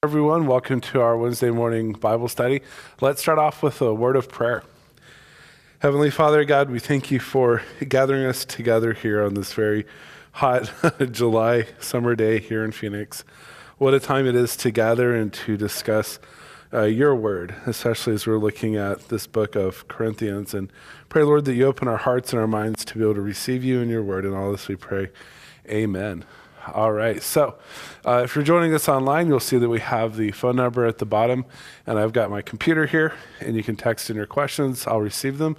Everyone, welcome to our Wednesday morning Bible study. Let's start off with a word of prayer. Heavenly Father, God, we thank you for gathering us together here on this very hot July summer day here in Phoenix. What a time it is to gather and to discuss your word, especially as we're looking at this book of Corinthians. And pray, Lord, that you open our hearts and our minds to be able to receive you and your word. And all this we pray. Amen. All right, so if you're joining us online, you'll see that we have the phone number at the bottom, and I've got my computer here, and you can text in your questions. I'll receive them,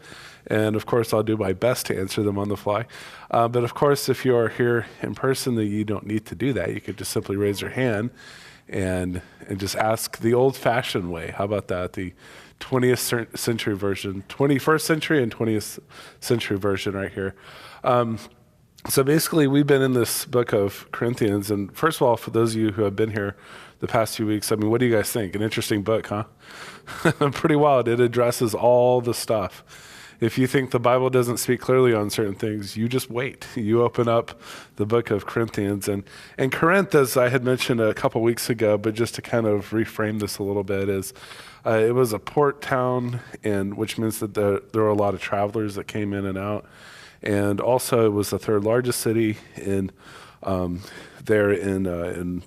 and of course, I'll do my best to answer them on the fly. But of course, if you are here in person, then you don't need to do that. You could just simply raise your hand and just ask the old-fashioned way. How about that? The 20th century version, 21st century and 20th century version right here. So basically, we've been in this book of Corinthians, and first of all, for those of you who have been here the past few weeks, I mean, what do you guys think? An interesting book, huh? Pretty wild. It addresses all the stuff. If you think the Bible doesn't speak clearly on certain things, you just wait. You open up the book of Corinthians. And Corinth, as I had mentioned a couple weeks ago, but just to kind of reframe this a little bit, is it was a port town, and which means that there were a lot of travelers that came in and out. And also, it was the third largest city in the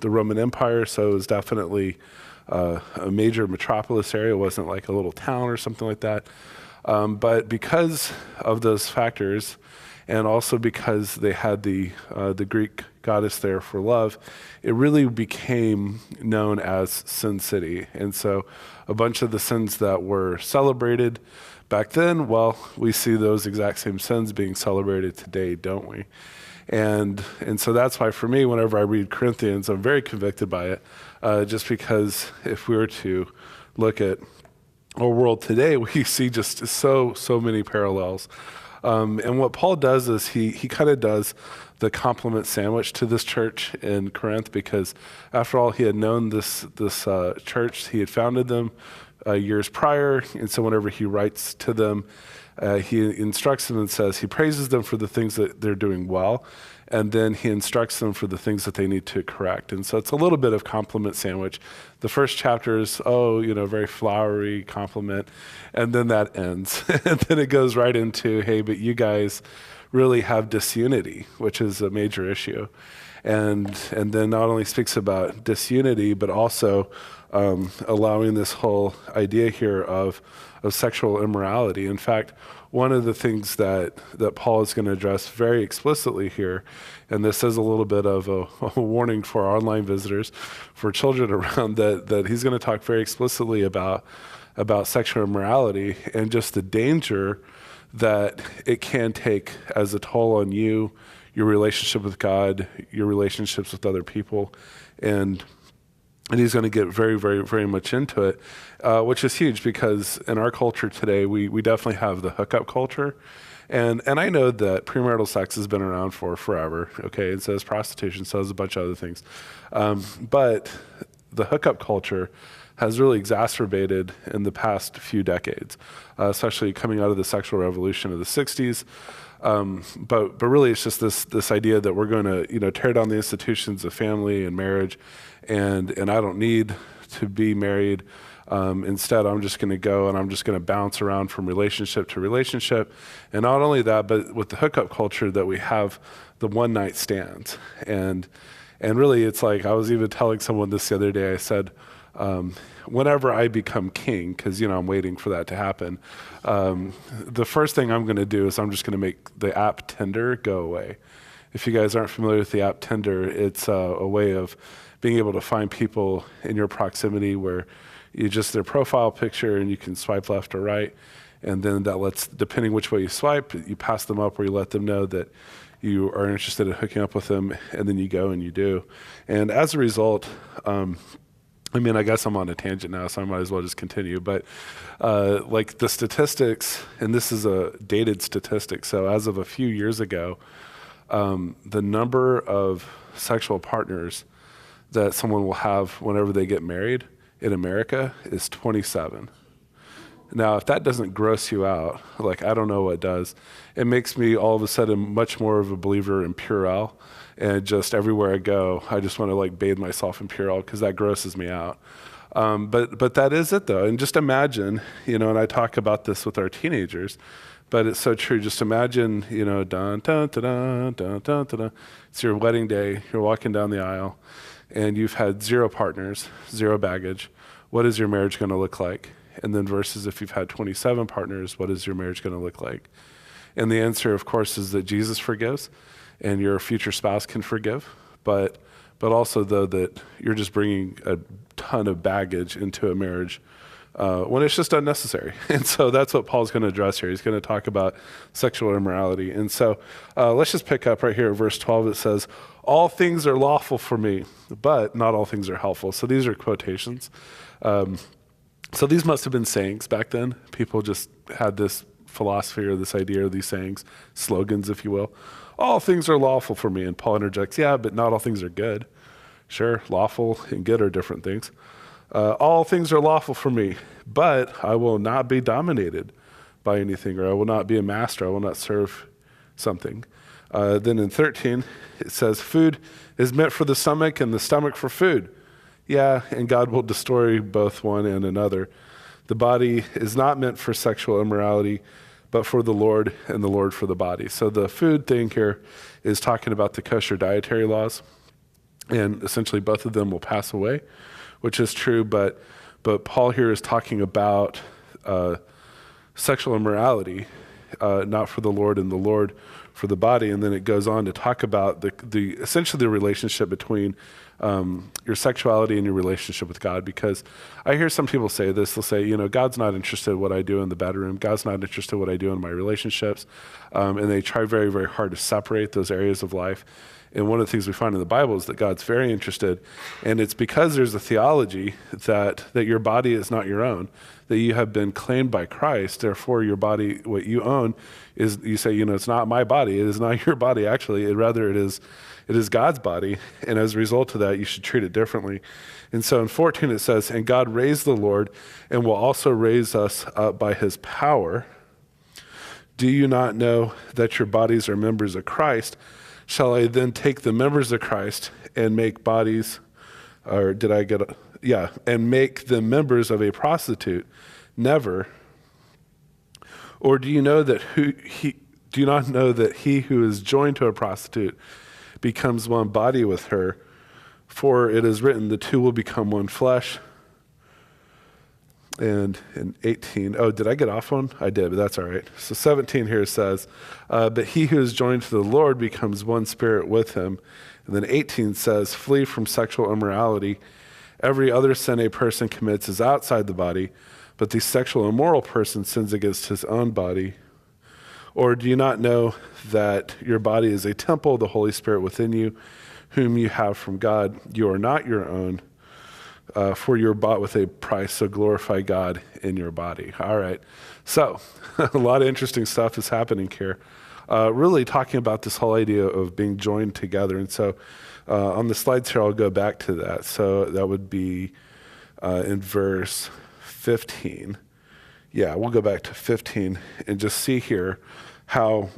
Roman Empire, so it was definitely a major metropolis area. It wasn't like a little town or something like that. But because of those factors, and also because they had the Greek goddess there for love, it really became known as Sin City. And so, a bunch of the sins that were celebrated back then, well, we see those exact same sins being celebrated today, don't we? And so that's why for me, whenever I read Corinthians, I'm very convicted by it, just because if we were to look at our world today, we see just so many parallels. And what Paul does is he kind of does the compliment sandwich to this church in Corinth, because after all, he had known this church. He had founded them years prior, and so whenever he writes to them, he instructs them and says he praises them for the things that they're doing well, and then he instructs them for the things that they need to correct. And so it's a little bit of compliment sandwich. The first chapter is, very flowery compliment, and then that ends. And then it goes right into, hey, but you guys really have disunity, which is a major issue. And then not only speaks about disunity, but also allowing this whole idea here of sexual immorality. In fact, one of the things that Paul is going to address very explicitly here, and this is a little bit of a warning for our online visitors, for children around, that he's going to talk very explicitly about sexual immorality and just the danger that it can take as a toll on you, your relationship with God, your relationships with other people, and he's going to get very, very, very much into it, which is huge because in our culture today, we definitely have the hookup culture. And I know that premarital sex has been around for forever, okay? It says prostitution, so does a bunch of other things. But the hookup culture has really exacerbated in the past few decades, especially coming out of the sexual revolution of the 60s. But really, it's just this idea that we're going to tear down the institutions of family and marriage, and I don't need to be married. Instead, I'm just going to go and I'm just going to bounce around from relationship to relationship. And not only that, but with the hookup culture that we have, the one night stands. And really, it's like I was even telling someone this the other day. I said, whenever I become king, because I'm waiting for that to happen, the first thing I'm going to do is I'm just going to make the app Tinder go away. If you guys aren't familiar with the app Tinder, it's a way of being able to find people in your proximity where you just their profile picture and you can swipe left or right, and then that lets, depending which way you swipe, you pass them up or you let them know that you are interested in hooking up with them, and then you go and you do. And as a result, I guess I'm on a tangent now, so I might as well just continue. But like the statistics, and this is a dated statistic, so as of a few years ago, the number of sexual partners that someone will have whenever they get married in America is 27. Now, if that doesn't gross you out, like I don't know what does, it makes me all of a sudden much more of a believer in Purell. And just everywhere I go, I just want to like bathe myself in Purell because that grosses me out. But that is it though. And just imagine, and I talk about this with our teenagers, but it's so true. Just imagine, dun, dun, dun, dun, dun, dun, dun. It's your wedding day. You're walking down the aisle and you've had 0 partners, 0 baggage. What is your marriage going to look like? And then versus if you've had 27 partners, what is your marriage going to look like? And the answer, of course, is that Jesus forgives and your future spouse can forgive. But also, though, that you're just bringing a ton of baggage into a marriage when it's just unnecessary. And so that's what Paul's going to address here. He's going to talk about sexual immorality. And so let's just pick up right here at verse 12. It says, all things are lawful for me, but not all things are helpful. So these are quotations. So these must have been sayings back then. People just had this philosophy or this idea or these sayings, slogans, if you will. All things are lawful for me. And Paul interjects, yeah, but not all things are good. Sure, lawful and good are different things. All things are lawful for me, but I will not be dominated by anything, or I will not be a master. I will not serve something. Then in 13, it says, food is meant for the stomach and the stomach for food. Yeah, and God will destroy both one and another. The body is not meant for sexual immorality, but for the Lord, and the Lord for the body. So the food thing here is talking about the kosher dietary laws, and essentially both of them will pass away, which is true, but Paul here is talking about sexual immorality, not for the Lord and the Lord for the body. And then it goes on to talk about the essentially the relationship between your sexuality and your relationship with God. Because I hear some people say this, they'll say, God's not interested in what I do in the bedroom. God's not interested in what I do in my relationships. And they try very, very hard to separate those areas of life. And one of the things we find in the Bible is that God's very interested, and it's because there's a theology that your body is not your own, that you have been claimed by Christ. Therefore, your body, what you own, is you say, it's not my body. It is not your body, actually. It is God's body, and as a result of that, you should treat it differently. And so in 14 it says, and God raised the Lord, and will also raise us up by his power. Do you not know that your bodies are members of Christ? Shall I then take the members of Christ and make bodies, and make them members of a prostitute? Never. Or do you not know that he who is joined to a prostitute becomes one body with her? For it is written, the two will become one flesh. And in 18, did I get off one? I did, but that's all right. So 17 here says, but he who is joined to the Lord becomes one spirit with him. And then 18 says, flee from sexual immorality. Every other sin a person commits is outside the body, but the sexual immoral person sins against his own body. Or do you not know that your body is a temple of the Holy Spirit within you, whom you have from God? You are not your own, for you're bought with a price, so glorify God in your body. All right. So a lot of interesting stuff is happening here. Really talking about this whole idea of being joined together. And so on the slides here, I'll go back to that. So that would be in verse 15. Yeah, we'll go back to 15 and just see here how,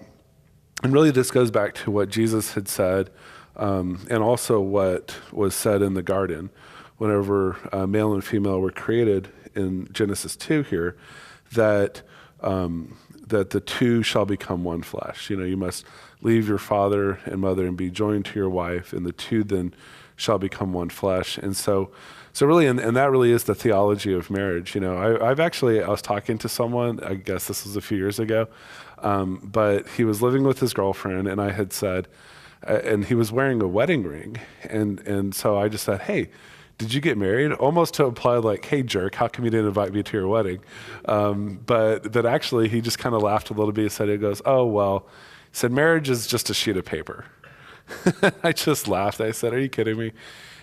and really this goes back to what Jesus had said, and also what was said in the garden whenever male and female were created in Genesis 2 here, that the two shall become one flesh. You must leave your father and mother and be joined to your wife, and the two then shall become one flesh. And so really, and that really is the theology of marriage. I was talking to someone, I guess this was a few years ago, but he was living with his girlfriend, and I had said, and he was wearing a wedding ring, and so I just said, hey, did you get married? Almost to imply like, hey, jerk, how come you didn't invite me to your wedding? But actually, he just kind of laughed a little bit. He goes, oh, well, he said, marriage is just a sheet of paper. I just laughed. I said, are you kidding me?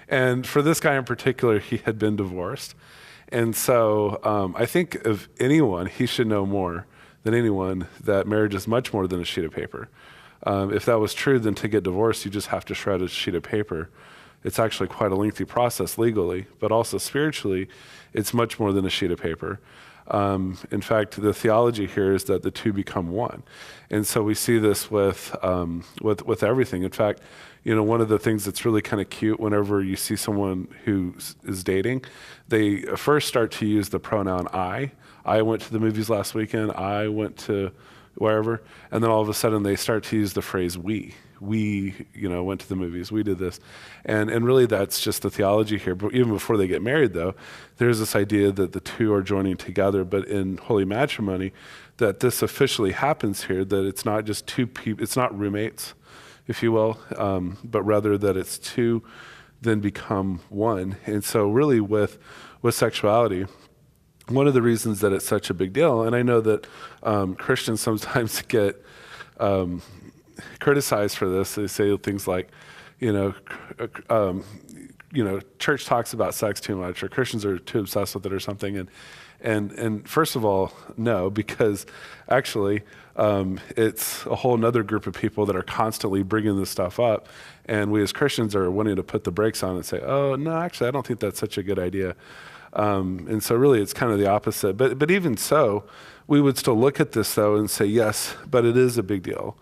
And for this guy in particular, he had been divorced. And so I think of anyone, he should know more than anyone that marriage is much more than a sheet of paper. If that was true, then to get divorced, you just have to shred a sheet of paper. It's actually quite a lengthy process legally, but also spiritually, it's much more than a sheet of paper. In fact, the theology here is that the two become one. And so we see this with everything. In fact, one of the things that's really kind of cute whenever you see someone who is dating, they first start to use the pronoun I. I went to the movies last weekend. I went to wherever. And then all of a sudden they start to use the phrase we. We, went to the movies. We did this. And really that's just the theology here. But even before they get married, though, there's this idea that the two are joining together. But in holy matrimony, that this officially happens here, that it's not just two people, it's not roommates, if you will, but rather that it's two then become one. And so really with sexuality, one of the reasons that it's such a big deal, and I know that Christians sometimes get criticized for this. They say things like, church talks about sex too much, or Christians are too obsessed with it or something. And first of all, no, because actually it's a whole nother group of people that are constantly bringing this stuff up. And we as Christians are wanting to put the brakes on and say, oh, no, actually, I don't think that's such a good idea. And so really it's kind of the opposite. But even so, we would still look at this, though, and say, yes, but it is a big deal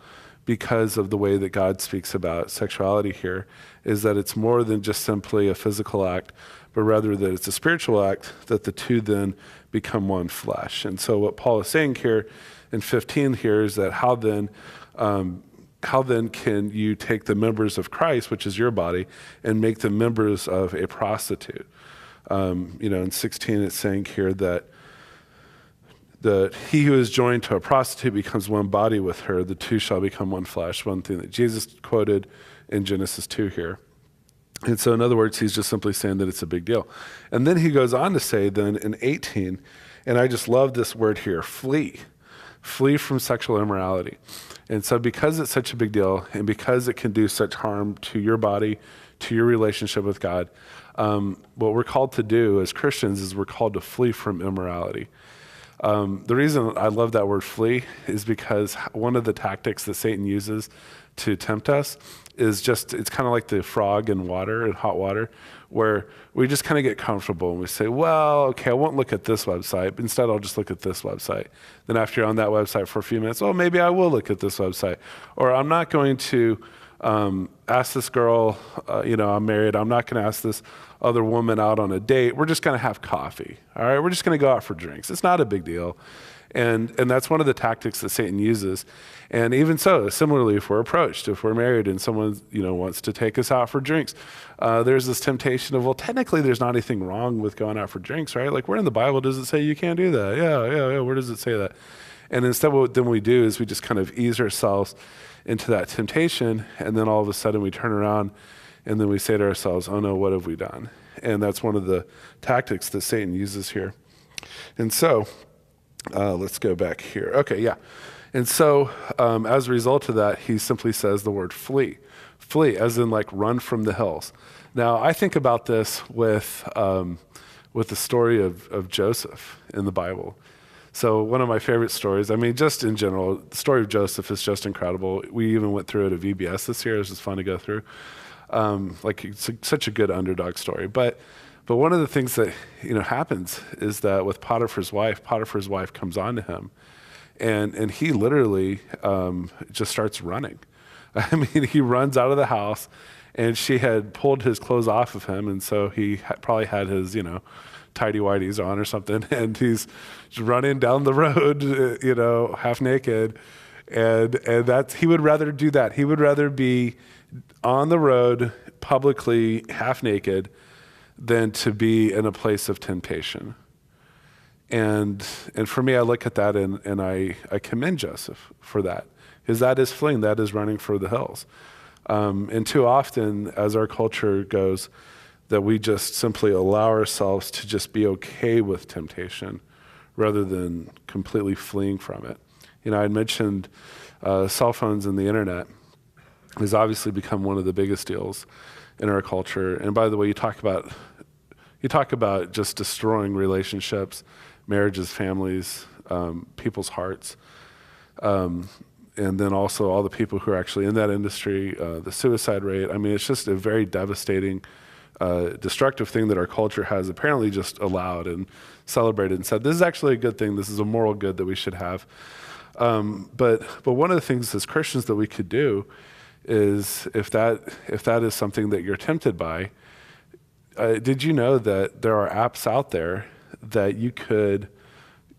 because of the way that God speaks about sexuality here, is that it's more than just simply a physical act, but rather that it's a spiritual act, that the two then become one flesh. And so what Paul is saying here in 15 here is that how then can you take the members of Christ, which is your body, and make them members of a prostitute? In 16 it's saying here that he who is joined to a prostitute becomes one body with her, the two shall become one flesh, one thing that Jesus quoted in Genesis 2 here. And so in other words, he's just simply saying that it's a big deal. And then he goes on to say then in 18, and I just love this word here, flee. Flee from sexual immorality. And so because it's such a big deal, and because it can do such harm to your body, to your relationship with God, what we're called to do as Christians is we're called to flee from immorality. The reason I love that word flee is because one of the tactics that Satan uses to tempt us is it's kind of like the frog in water, in hot water, where we just kind of get comfortable and we say, well, okay, I won't look at this website, but instead I'll just look at this website. Then after you're on that website for a few minutes, oh, maybe I will look at this website. Or I'm not going to ask this girl, I'm married, I'm not going to ask this other woman out on a date. We're just going to have coffee, all right? We're just going to go out for drinks. It's not a big deal. And that's one of the tactics that Satan uses. And even so, similarly, if we're approached, if we're married and someone, wants to take us out for drinks, there's this temptation of, well, technically there's not anything wrong with going out for drinks, right? Like, where in the Bible does it say you can't do that? Yeah, where does it say that? And instead what then we do is we just kind of ease ourselves into that temptation, and then all of a sudden we turn around and then we say to ourselves, oh no, what have we done? And that's one of the tactics that Satan uses here. And so, let's go back here. Okay, yeah. And so, as a result of that, he simply says the word flee. Flee, as in like run from the hills. Now, I think about this with the story of Joseph in the Bible. So one of my favorite stories, just in general, the story of Joseph is just incredible. We even went through it at VBS this year. It was just fun to go through. It's such a good underdog story. But one of the things that happens is that with Potiphar's wife comes on to him, and he literally just starts running. He runs out of the house, and she had pulled his clothes off of him, and so he probably had his tidy whities on or something, and he's just running down the road, half naked, and that's, he would rather do that. He would rather be on the road publicly half naked than to be in a place of temptation. And for me, I look at that and I commend Joseph for that, because that is fleeing, that is running for the hills. And too often, as our culture goes, that we just simply allow ourselves to just be okay with temptation rather than completely fleeing from it. I had mentioned cell phones and the internet has obviously become one of the biggest deals in our culture. And by the way, you talk about just destroying relationships, marriages, families, people's hearts, and then also all the people who are actually in that industry, the suicide rate. It's just a very devastating destructive thing that our culture has apparently just allowed and celebrated and said, this is actually a good thing. This is a moral good that we should have. But one of the things as Christians that we could do is if that is something that you're tempted by, did you know that there are apps out there that you could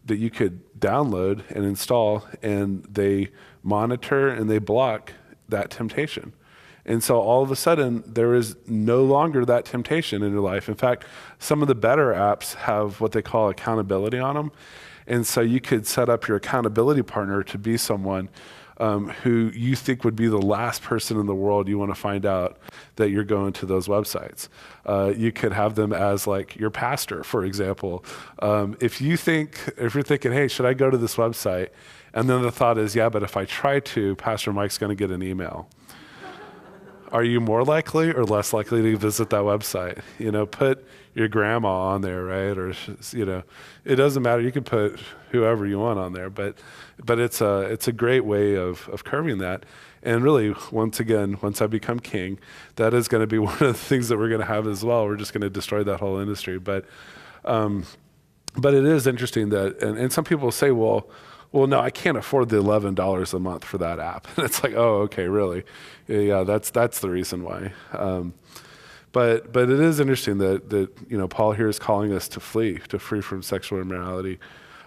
download and install, and they monitor and they block that temptation? And so all of a sudden, there is no longer that temptation in your life. In fact, some of the better apps have what they call accountability on them. And so you could set up your accountability partner to be someone who you think would be the last person in the world you want to find out that you're going to those websites. You could have them as like your pastor, for example. If you're thinking, hey, should I go to this website? And then the thought is, yeah, but if I try to, Pastor Mike's going to get an email. Are you more likely or less likely to visit that website? Put your grandma on there, right? Or, it doesn't matter. You can put whoever you want on there, but it's a great way of curbing that. And really, once again, once I become king, that is going to be one of the things that we're going to have as well. We're just going to destroy that whole industry. But it is interesting that, and some people say, well, no, I can't afford the $11 a month for that app. And it's like, oh, okay, really? Yeah, that's the reason why. But it is interesting that Paul here is calling us to free from sexual immorality,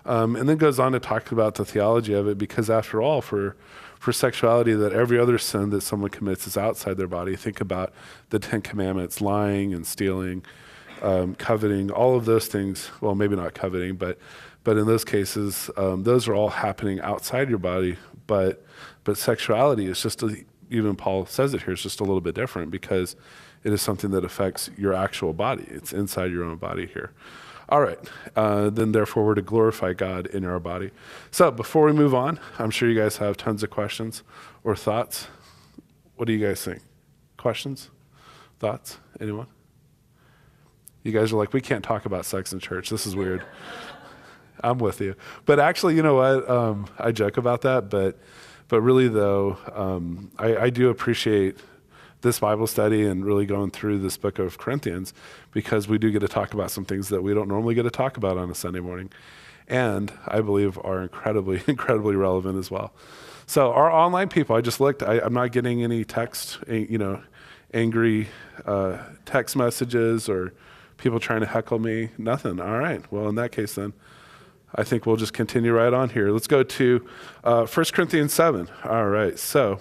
and then goes on to talk about the theology of it, because after all, for sexuality, that every other sin that someone commits is outside their body. Think about the 10 Commandments: lying and stealing, coveting, all of those things. Well, maybe not coveting, but in those cases, those are all happening outside your body. But sexuality is just, even Paul says it here, it's just a little bit different, because it is something that affects your actual body. It's inside your own body here. All right, then therefore we're to glorify God in our body. So before we move on, I'm sure you guys have tons of questions or thoughts. What do you guys think? Questions? Thoughts? Anyone? You guys are like, we can't talk about sex in church. This is weird. I'm with you. But actually, you know what? I joke about that, but really though, I do appreciate this Bible study and really going through this book of Corinthians, because we do get to talk about some things that we don't normally get to talk about on a Sunday morning, and I believe are incredibly, incredibly relevant as well. So our online people, I just looked, I'm not getting any text, angry text messages or people trying to heckle me, nothing. All right, well, in that case then, I think we'll just continue right on here. Let's go to 1 Corinthians 7. All right, so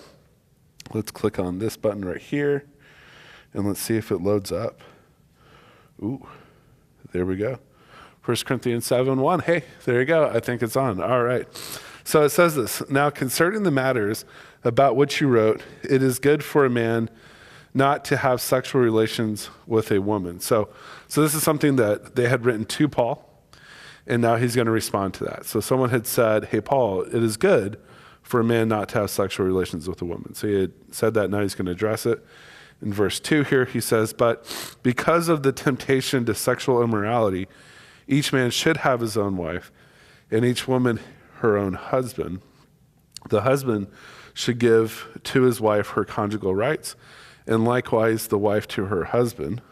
let's click on this button right here, and let's see if it loads up. Ooh, there we go. 1 Corinthians 7:1. Hey, there you go. I think it's on. All right. So it says this: now concerning the matters about which you wrote, it is good for a man not to have sexual relations with a woman. So this is something that they had written to Paul, and now he's going to respond to that. So someone had said, hey, Paul, it is good for a man not to have sexual relations with a woman. So he had said that, now he's going to address it. In verse 2 here, he says, but because of the temptation to sexual immorality, each man should have his own wife, and each woman her own husband. The husband should give to his wife her conjugal rights, and likewise the wife to her husband.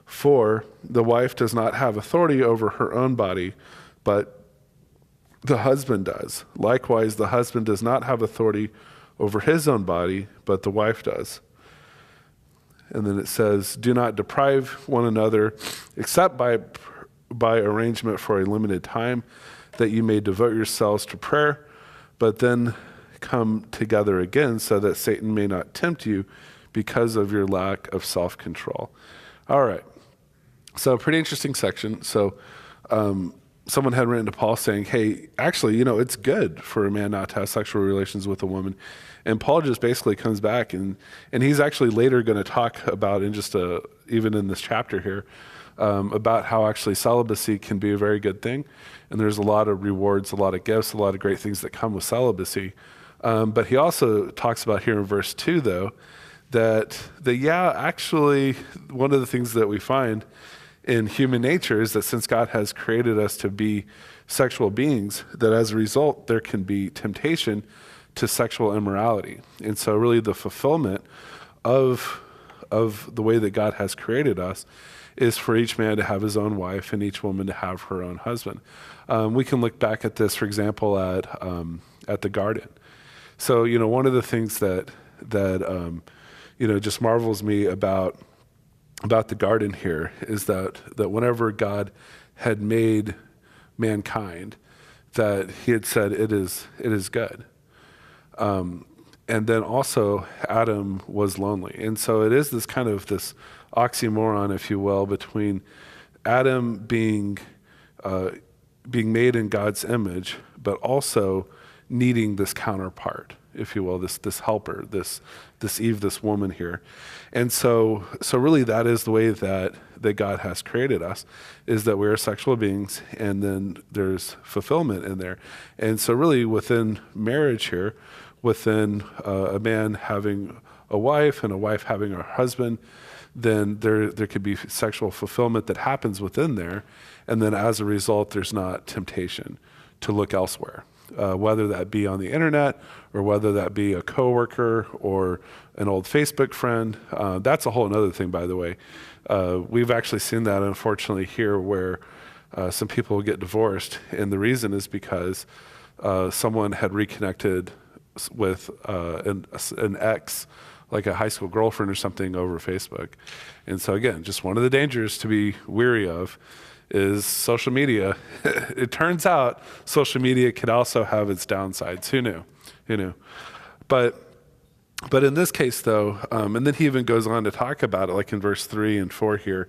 For the wife does not have authority over her own body, but the husband does. Likewise, the husband does not have authority over his own body, but the wife does. And then it says, do not deprive one another, except by arrangement for a limited time, that you may devote yourselves to prayer, but then come together again, so that Satan may not tempt you because of your lack of self-control. All right. So pretty interesting section. So someone had written to Paul saying, hey, actually, it's good for a man not to have sexual relations with a woman. And Paul just basically comes back, and he's actually later going to talk about, even in this chapter here, about how actually celibacy can be a very good thing. And there's a lot of rewards, a lot of gifts, a lot of great things that come with celibacy. But he also talks about here in verse 2, though, that actually one of the things that we find in human nature is that since God has created us to be sexual beings, that as a result, there can be temptation to sexual immorality. And so really the fulfillment of of the way that God has created us is for each man to have his own wife and each woman to have her own husband. We can look back at this, for example, at the garden. So, one of the things that just marvels me about the garden here is that whenever God had made mankind, that he had said it is good. And then also Adam was lonely. And so it is this kind of this oxymoron, if you will, between Adam being made in God's image, but also needing this counterpart, if you will, this helper, this Eve, this woman here. And so really that is the way that God has created us, is that we are sexual beings, and then there's fulfillment in there. And so really within marriage here, within a man having a wife and a wife having a husband, then there could be sexual fulfillment that happens within there. And then as a result, there's not temptation to look elsewhere, whether that be on the internet or whether that be a coworker or an old Facebook friend. That's a whole other thing, by the way. We've actually seen that, unfortunately, here where some people get divorced. And the reason is because someone had reconnected with an ex, like a high school girlfriend or something, over Facebook. And so again, just one of the dangers to be weary of is social media. It turns out social media could also have its downsides. Who knew? But in this case though, and then he even goes on to talk about it, like in verse 3 and 4 here,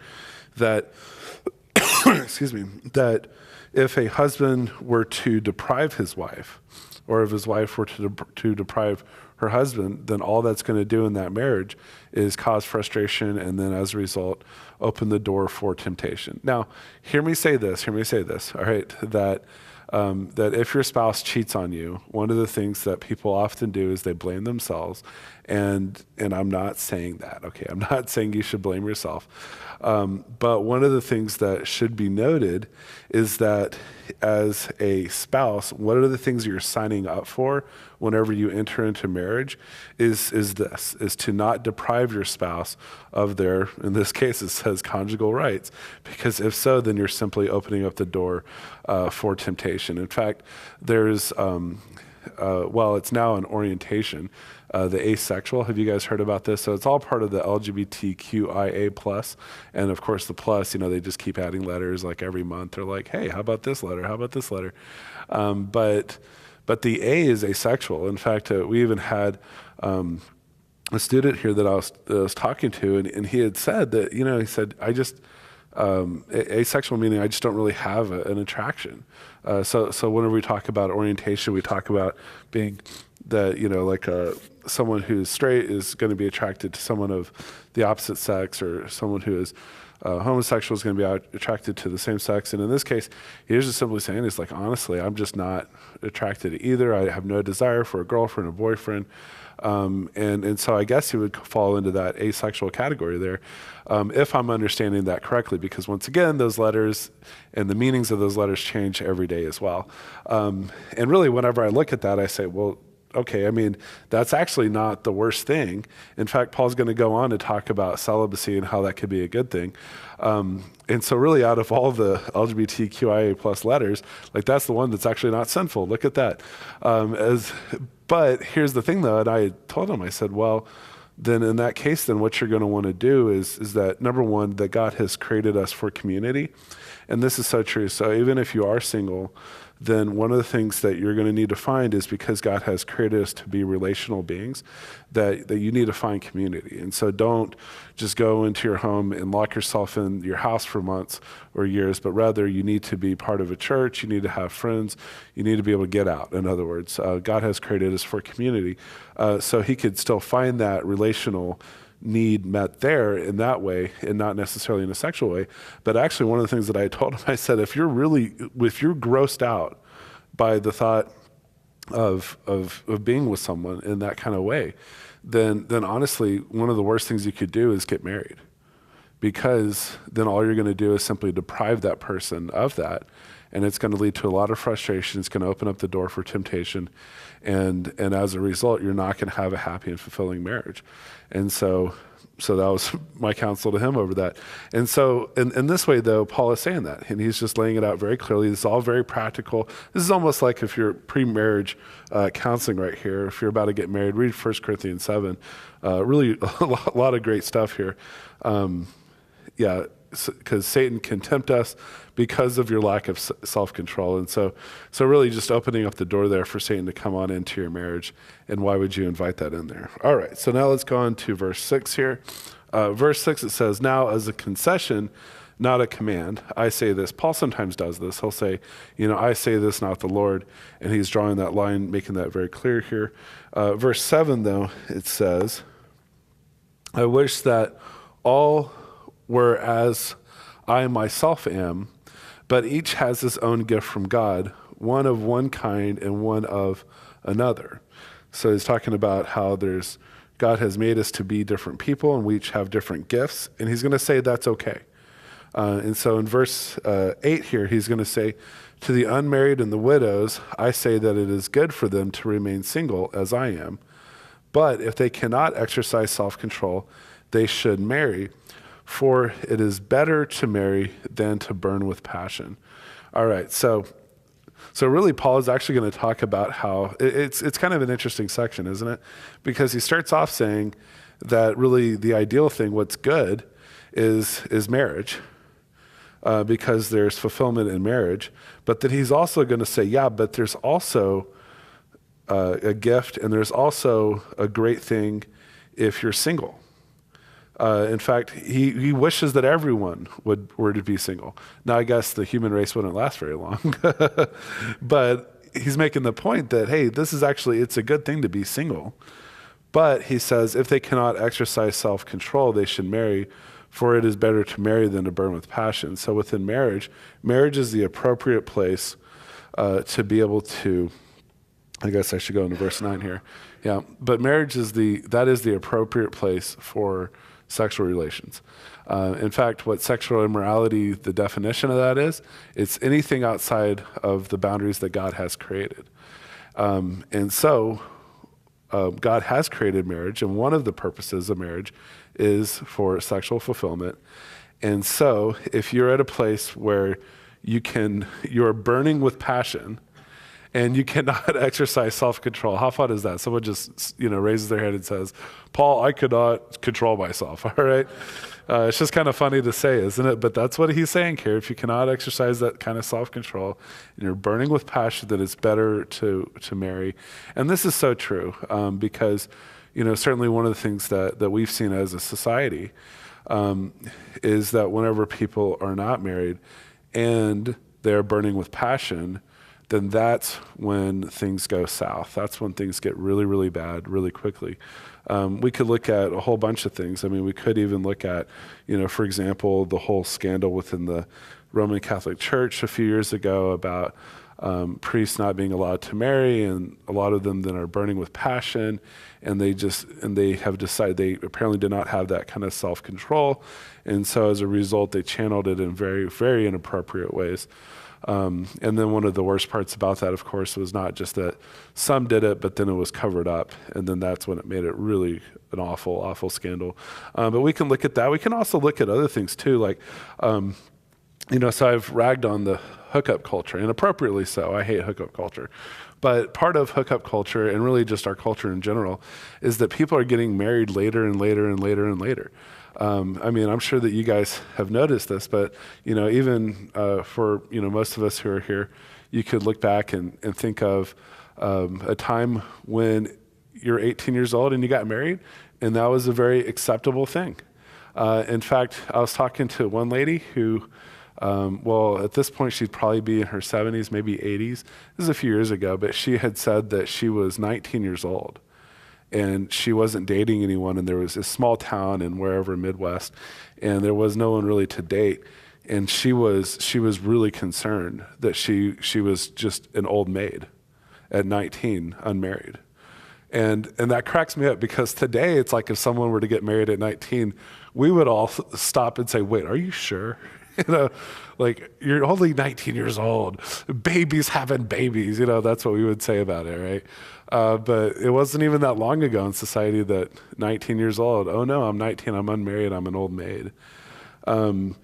that excuse me, that if a husband were to deprive his wife, or if his wife were to deprive her husband, then all that's going to do in that marriage is cause frustration, and then as a result, open the door for temptation. Now, hear me say this, all right, that if your spouse cheats on you, one of the things that people often do is they blame themselves, and I'm not saying that, okay? I'm not saying you should blame yourself. But one of the things that should be noted is that as a spouse, one of the things you're signing up for whenever you enter into marriage is to not deprive your spouse of their, in this case it says conjugal rights, because if so, then you're simply opening up the door for temptation. In fact, there's, it's now an orientation, the asexual. Have you guys heard about this? So it's all part of the LGBTQIA plus, and of course the plus, they just keep adding letters like every month. They're like, hey, how about this letter? How about this letter? But the A is asexual. In fact, we even had a student here that I was talking to, and he had said that, he said, I just, asexual meaning I just don't really have an attraction. So whenever we talk about orientation, we talk about being that, someone who's straight is going to be attracted to someone of the opposite sex, or someone who is homosexual is going to be attracted to the same sex. And in this case, he was just simply saying, it's like, honestly, I'm just not attracted to either. I have no desire for a girlfriend or boyfriend. And so I guess he would fall into that asexual category there, if I'm understanding that correctly, because once again, those letters and the meanings of those letters change every day as well. And really, whenever I look at that, I say, well, okay, I mean, that's actually not the worst thing. In fact, Paul's going to go on to talk about celibacy and how that could be a good thing. And so really, out of all the LGBTQIA plus letters, like that's the one that's actually not sinful. Look at that. But here's the thing though, and I told him, I said, well, then in that case, then what you're going to want to do is that, number one, that God has created us for community. And this is so true. So even if you are single, then one of the things that you're going to need to find is, because God has created us to be relational beings, that you need to find community. And so don't just go into your home and lock yourself in your house for months or years, but rather you need to be part of a church. You need to have friends. You need to be able to get out. In other words, God has created us for community. So he could still find that relational need met there in that way, and not necessarily in a sexual way. But actually, one of the things that I told him, I said, if you're grossed out by the thought of being with someone in that kind of way, then honestly, one of the worst things you could do is get married, because then all you're going to do is simply deprive that person of that, and it's going to lead to a lot of frustration. It's going to open up the door for temptation, and as a result, you're not going to have a happy and fulfilling marriage. And so So that was my counsel to him over that. And so in this way, though, Paul is saying that, and he's just laying it out very clearly. It's all very practical. This is almost like if you're pre-marriage counseling right here. If you're about to get married, read 1 Corinthians 7. Really a lot of great stuff here. Because Satan can tempt us because of your lack of self-control. And so really just opening up the door there for Satan to come on into your marriage. And why would you invite that in there? All right, so now let's go on to verse 6 here. Verse 6, it says, now as a concession, not a command, I say this. Paul sometimes does this. He'll say, I say this, not the Lord. And he's drawing that line, making that very clear here. Verse 7, though, it says, I wish that all were as I myself am, but each has his own gift from God, one of one kind and one of another. So he's talking about how God has made us to be different people, and we each have different gifts, and he's going to say that's okay. And so in verse 8 here, he's going to say, to the unmarried and the widows, I say that it is good for them to remain single as I am. But if they cannot exercise self-control, they should marry, for it is better to marry than to burn with passion. All right, so really Paul is actually going to talk about how, it's kind of an interesting section, isn't it? Because he starts off saying that really the ideal thing, what's good, is marriage, because there's fulfillment in marriage. But then he's also going to say, but there's also a gift, and there's also a great thing if you're single. In fact, he wishes that everyone were to be single. Now, I guess the human race wouldn't last very long, but he's making the point that, hey, it's a good thing to be single. But he says, if they cannot exercise self-control, they should marry, for it is better to marry than to burn with passion. So within marriage is the appropriate place to be able to, I guess I should go into verse 9 here. Yeah, but marriage is the appropriate place for sexual relations. In fact, what sexual immorality, the definition of that is, it's anything outside of the boundaries that God has created. And so God has created marriage, and one of the purposes of marriage is for sexual fulfillment. And so if you're at a place where you're burning with passion, and you cannot exercise self-control. How fun is that? Someone just, raises their hand and says, Paul, I could not control myself, all right? It's just kind of funny to say, isn't it? But that's what he's saying here. If you cannot exercise that kind of self-control, and you're burning with passion, then it's better to marry. And this is so true, because, certainly one of the things that we've seen as a society is that whenever people are not married and they're burning with passion, then that's when things go south. That's when things get really, really bad really quickly. We could look at a whole bunch of things. I mean, we could even look at, for example, the whole scandal within the Roman Catholic Church a few years ago about priests not being allowed to marry, and a lot of them then are burning with passion, and they have decided they apparently did not have that kind of self-control, and so as a result, they channeled it in very, very inappropriate ways. And then one of the worst parts about that, of course, was not just that some did it, but then it was covered up. And then that's when it made it really an awful, awful scandal. But we can look at that. We can also look at other things too. Like, so I've ragged on the hookup culture, and appropriately so. I hate hookup culture. But part of hookup culture, and really just our culture in general, is that people are getting married later and later and later and later. I'm sure that you guys have noticed this, but even for most of us who are here, you could look back and think of a time when you're 18 years old and you got married, and that was a very acceptable thing. In fact, I was talking to one lady who, at this point she'd probably be in her 70s, maybe 80s. This is a few years ago, but she had said that she was 19 years old. And she wasn't dating anyone, and there was a small town in wherever Midwest, and there was no one really to date. And she was really concerned that she was just an old maid at 19, unmarried. And that cracks me up, because today it's like if someone were to get married at 19, we would all stop and say, wait, are you sure? You know, like, you're only 19 years old. Babies having babies. You know, that's what we would say about it, right? But it wasn't even that long ago in society that 19 years old, oh no, I'm 19, I'm unmarried, I'm an old maid. And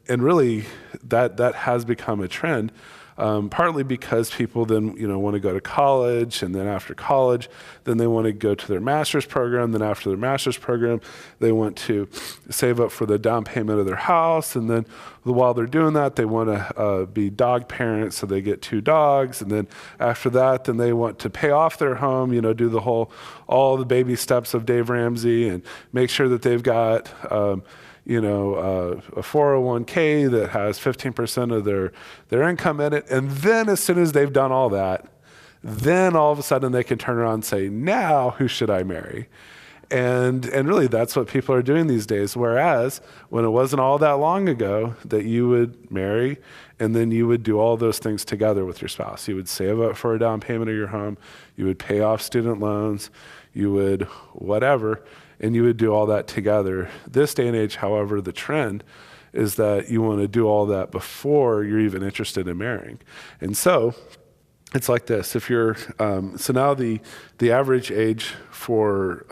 really, that has become a trend, partly because people then want to go to college, and then after college, then they want to go to their master's program. Then after their master's program, they want to save up for the down payment of their house, and then while they're doing that, they want to be dog parents, so they get 2 dogs, and then after that, then they want to pay off their home, do all the baby steps of Dave Ramsey, and make sure that they've got a 401k that has 15% of their income in it. And then as soon as they've done all that, then all of a sudden they can turn around and say, now who should I marry? And really that's what people are doing these days. Whereas when it wasn't all that long ago that you would marry and then you would do all those things together with your spouse. You would save up for a down payment of your home. You would pay off student loans. You would whatever. And you would do all that together. This day and age, however, the trend is that you want to do all that before you're even interested in marrying. And so it's like this. If you're so now the average age for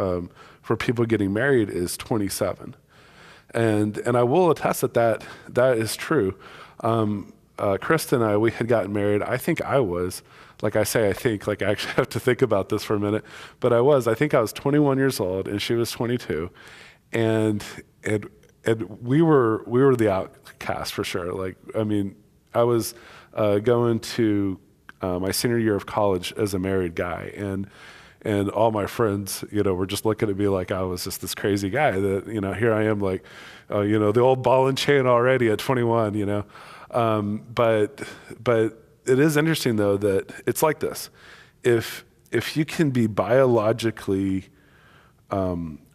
people getting married is 27, and I will attest that is true. Krista and I, we had gotten married. I think I was. Like I say, I think, like I actually have to think about this for a minute, but I think I was 21 years old and she was 22, and we were the outcast for sure. Like, I mean, I was going to my senior year of college as a married guy, and all my friends, were just looking at me like I was just this crazy guy that, here I am like, the old ball and chain already at 21, but it is interesting, though, that it's like this. If you can be biologically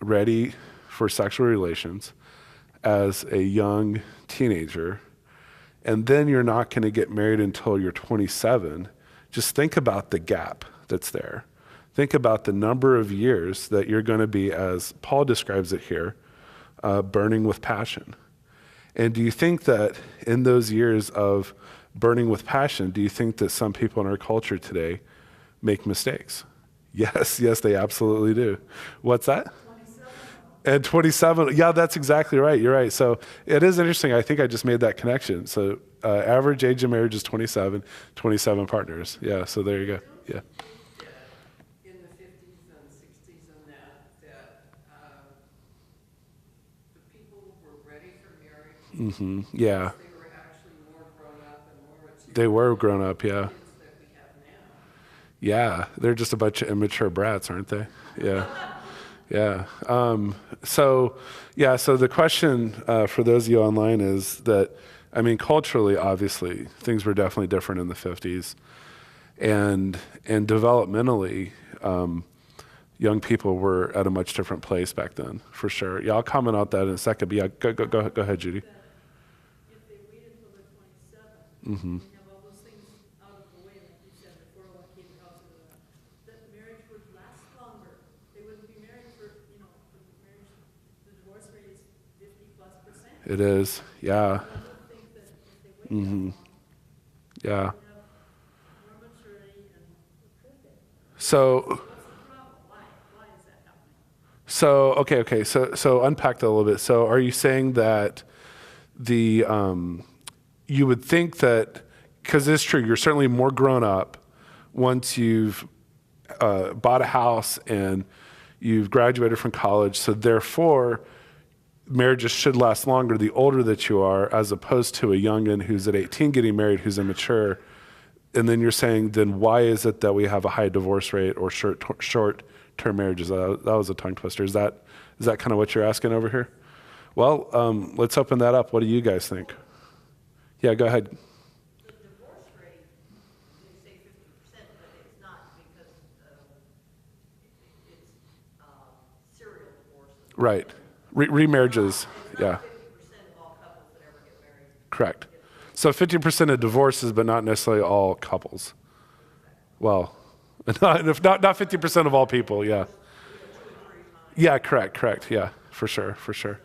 ready for sexual relations as a young teenager, and then you're not going to get married until you're 27, just think about the gap that's there. Think about the number of years that you're going to be, as Paul describes it here, burning with passion. And do you think that in those years of burning with passion, do you think that some people in our culture today make mistakes? Yes, they absolutely do. What's that? 27. And 27, yeah, that's exactly right. You're right. So it is interesting. I think I just made that connection. So average age of marriage is 27 partners. Yeah, so there you go. Yeah. In the 50s and 60s and that the people were ready for marriage. Mm-hmm. Yeah. They They were grown up, yeah. That we have now. Yeah, they're just a bunch of immature brats, aren't they? Yeah, yeah. So the question for those of you online is that, I mean, culturally, obviously, things were definitely different in the 50s. And developmentally, young people were at a much different place back then, for sure. Yeah, I'll comment on that in a second, but yeah, go ahead, Judy. If they waited until they're 27, Mm-hmm. It is, yeah. Mm-hmm. Yeah. So okay. So unpack that a little bit. So are you saying that you would think that, because it's true, you're certainly more grown up once you've bought a house and you've graduated from college, so therefore marriages should last longer the older that you are, as opposed to a youngin' who's at 18 getting married who's immature. And then you're saying, then why is it that we have a high divorce rate or short-term marriages? That was a tongue twister. Is that kind of what you're asking over here? Well, let's open that up. What do you guys think? Yeah, go ahead. The divorce rate, they say 50%, but it's not, because it's serial divorces. Right. Remarriages, yeah. 50% of all couples that ever get married. Correct. So 50% of divorces, but not necessarily all couples. Well, not 50% of all people, yeah. Yeah, correct, yeah, for sure, for sure.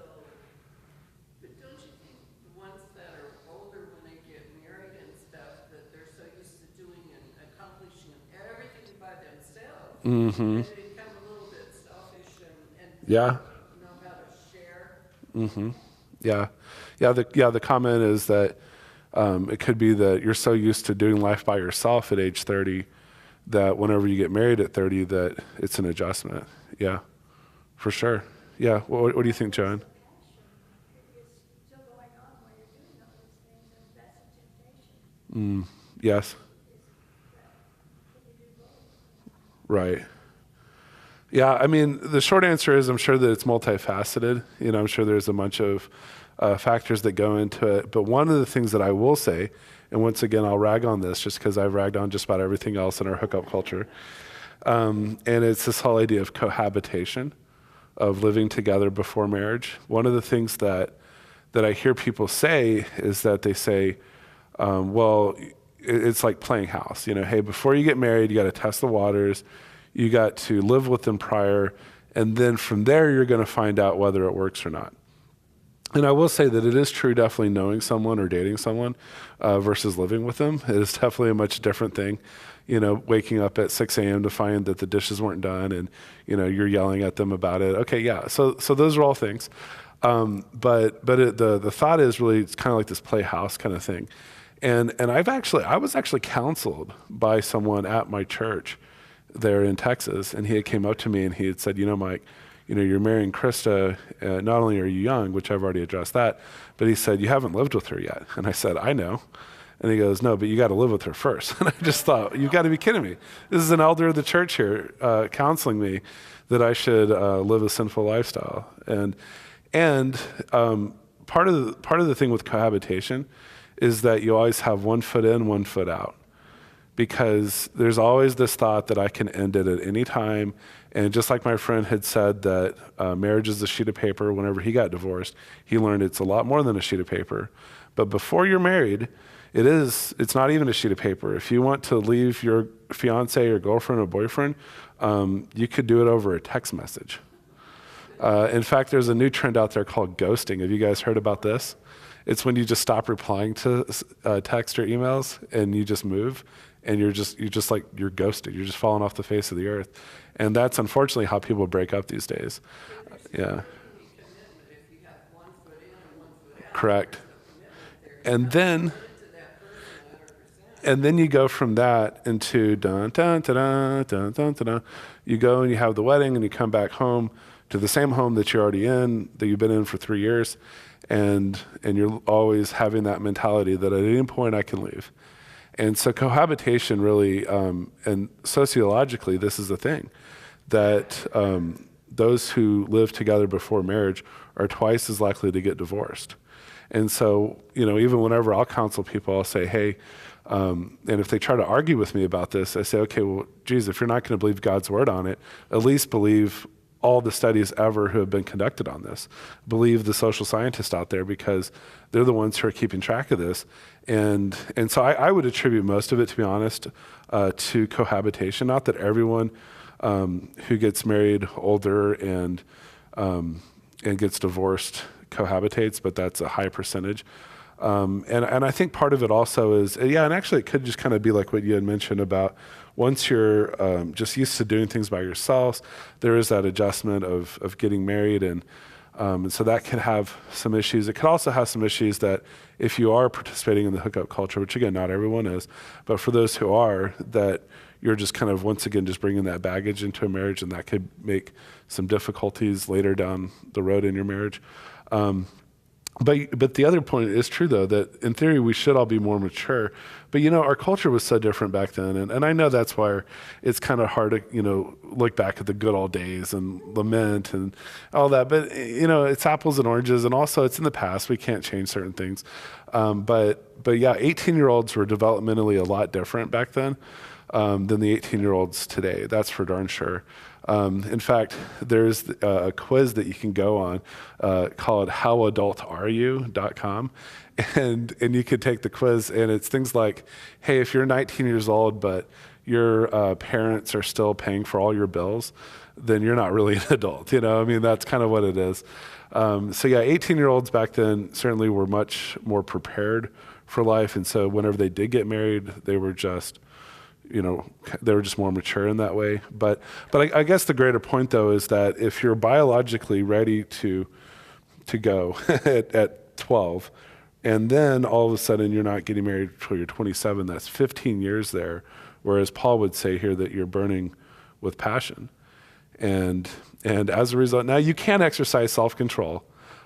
But don't you think the ones that are older when they get married and stuff, that they're so used to doing and accomplishing everything by themselves, Mm-hmm. that they become a little bit selfish and Yeah. don't know how to share? Mm-hmm. Yeah. The comment is that it could be that you're so used to doing life by yourself at age 30 that whenever you get married at 30 that it's an adjustment. Yeah, for sure. Yeah. What do you think, John? It's still going on while you're doing all these things, and that's a temptation. Yes. Can you do both? Right. Yeah, I mean, the short answer is I'm sure that it's multifaceted. I'm sure there's a bunch of factors that go into it. But one of the things that I will say, and once again, I'll rag on this just because I've ragged on just about everything else in our hookup culture, and it's this whole idea of cohabitation, of living together before marriage. One of the things that I hear people say is that they say, well, it's like playing house. Hey, before you get married, you got to test the waters. You got to live with them prior, and then from there, you're going to find out whether it works or not. And I will say that it is true, definitely knowing someone or dating someone versus living with them. It is definitely a much different thing. Waking up at 6 a.m. to find that the dishes weren't done, and you're yelling at them about it. Okay, yeah. So those are all things. But the thought is really it's kind of like this playhouse kind of thing. And I was actually counseled by someone at my church there in Texas, and he had came up to me and he had said, Mike, you're marrying Krista. Not only are you young, which I've already addressed that, but he said, you haven't lived with her yet. And I said, I know. And he goes, no, but you got to live with her first. And I just thought, you've got to be kidding me. This is an elder of the church here counseling me that I should live a sinful lifestyle. And part of the thing with cohabitation is that you always have 1 foot in, 1 foot out. Because there's always this thought that I can end it at any time. And just like my friend had said that marriage is a sheet of paper, whenever he got divorced, he learned it's a lot more than a sheet of paper. But before you're married, it's not even a sheet of paper. If you want to leave your fiance or girlfriend or boyfriend, you could do it over a text message. In fact, there's a new trend out there called ghosting. Have you guys heard about this? It's when you just stop replying to text or emails and you just move. And you're ghosted. You're just falling off the face of the earth. And that's unfortunately how people break up these days. Yeah. Correct. And then you go from that into dun dun dun dun dun dun. You go and you have the wedding and you come back home to the same home that you're already in, that you've been in for 3 years, and you're always having that mentality that at any point I can leave. And so cohabitation really, and sociologically, this is a thing, that those who live together before marriage are twice as likely to get divorced. And so, even whenever I'll counsel people, I'll say, hey, and if they try to argue with me about this, I say, okay, well, geez, if you're not going to believe God's word on it, at least believe all the studies ever who have been conducted on this. Believe the social scientists out there, because they're the ones who are keeping track of this. And so I would attribute most of it, to be honest, to cohabitation. Not that everyone who gets married older and gets divorced cohabitates, but that's a high percentage. And I think part of it also is, and actually it could just kind of be like what you had mentioned about once you're just used to doing things by yourselves, there is that adjustment of getting married, and so that can have some issues. It could also have some issues that if you are participating in the hookup culture, which again, not everyone is, but for those who are, that you're just kind of, once again, just bringing that baggage into a marriage, and that could make some difficulties later down the road in your marriage. But the other point is true, though, that in theory we should all be more mature. But, our culture was so different back then. And I know that's why it's kind of hard to, look back at the good old days and lament and all that. But, it's apples and oranges. And also it's in the past. We can't change certain things. But yeah, 18-year-olds were developmentally a lot different back then than the 18-year-olds today. That's for darn sure. In fact, there's a quiz that you can go on called howadultareyou.com, and you could take the quiz, and it's things like, hey, if you're 19 years old but your parents are still paying for all your bills, then you're not really an adult. I mean, that's kind of what it is. So yeah, 18-year-olds back then certainly were much more prepared for life. And so whenever they did get married, they were just, they were just more mature in that way. But I guess the greater point though is that if you're biologically ready to go at 12, and then all of a sudden you're not getting married until you're 27, that's 15 years there. Whereas Paul would say here that you're burning with passion. And as a result, now you can exercise self-control.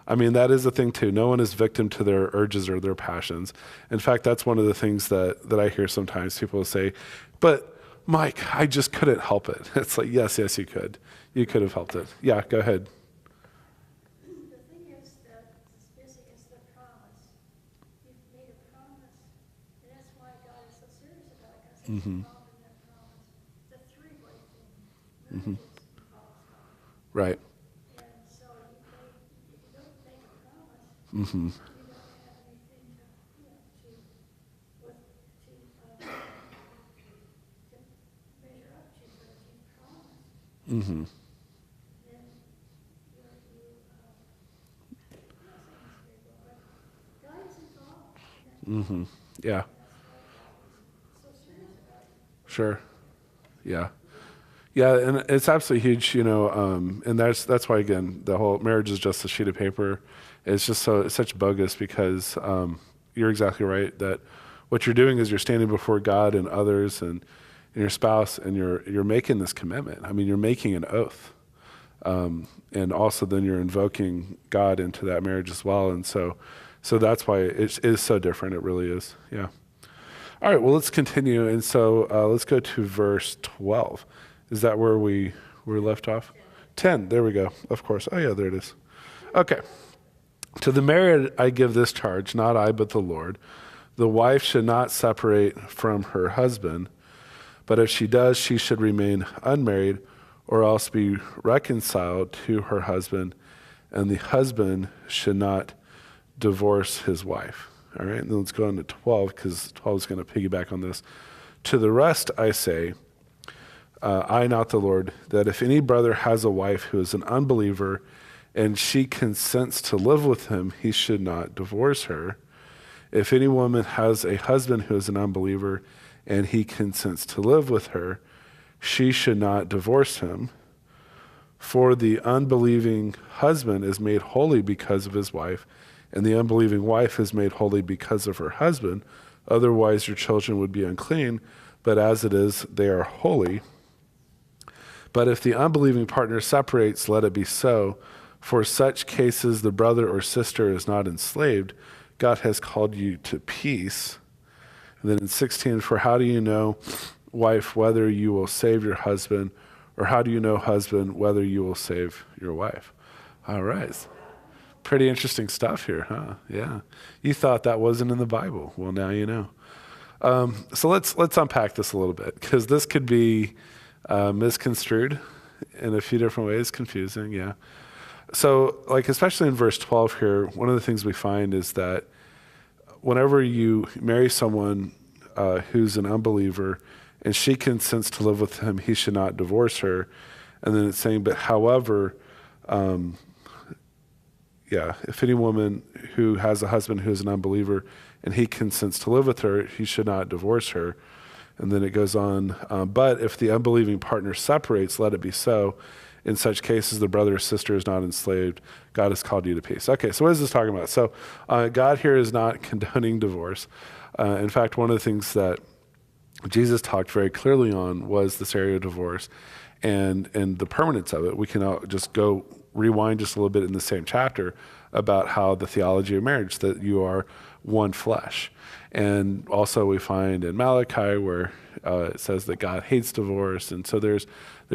I mean, that is a thing too. No one is victim to their urges or their passions. In fact, that's one of the things that I hear sometimes. People will say, but Mike, I just couldn't help it. It's like, yes, you could. You could have helped it. Yeah, go ahead. The thing is that it's the promise. You've made a promise, and that's why God is so serious about it, because He's involved in that promise. It's a three-way thing. Marriage involves God. Right. And so if you don't make a promise, Mm-hmm. you don't have anything to measure up to, but if you promise, Mm-hmm. then you're not saying this very well, but God is involved in that. Mm-hmm. Yeah. That's why God is so serious about it. Sure. Yeah. Yeah, and it's absolutely huge, and that's why, again, the whole marriage is just a sheet of paper. It's just it's such bogus because you're exactly right that what you're doing is you're standing before God and others and your spouse, and you're making this commitment. I mean, you're making an oath. And also then you're invoking God into that marriage as well. And so that's why it is so different. It really is. Yeah. All right, well, let's continue. And so let's go to verse 12. Is that where we were left off? 10, there we go, of course. Oh yeah, there it is. Okay. To the married I give this charge, not I, but the Lord. The wife should not separate from her husband, but if she does, she should remain unmarried or else be reconciled to her husband, and the husband should not divorce his wife. All right, and then let's go on to 12, because 12 is going to piggyback on this. To the rest I say, I, not the Lord, that if any brother has a wife who is an unbeliever and she consents to live with him, he should not divorce her. If any woman has a husband who is an unbeliever and he consents to live with her, she should not divorce him. For the unbelieving husband is made holy because of his wife, and the unbelieving wife is made holy because of her husband. Otherwise your children would be unclean, but as it is, they are holy. But if the unbelieving partner separates, let it be so. For such cases, the brother or sister is not enslaved. God has called you to peace. And then in 16, for how do you know, wife, whether you will save your husband, or how do you know, husband, whether you will save your wife? All right. Pretty interesting stuff here, huh? Yeah. You thought that wasn't in the Bible. Well, now you know. So let's unpack this a little bit, because this could be misconstrued in a few different ways, confusing, yeah. So, especially in verse 12 here, one of the things we find is that whenever you marry someone who's an unbeliever and she consents to live with him, he should not divorce her. And then it's saying, but however, if any woman who has a husband who is an unbeliever and he consents to live with her, he should not divorce her. And then it goes on, but if the unbelieving partner separates, let it be so. In such cases, the brother or sister is not enslaved. God has called you to peace. Okay, so what is this talking about? So God here is not condoning divorce. In fact, one of the things that Jesus talked very clearly on was this area of divorce and the permanence of it. We can just go rewind just a little bit in the same chapter about how the theology of marriage, that you are one flesh. And also we find in Malachi where it says that God hates divorce. And so there's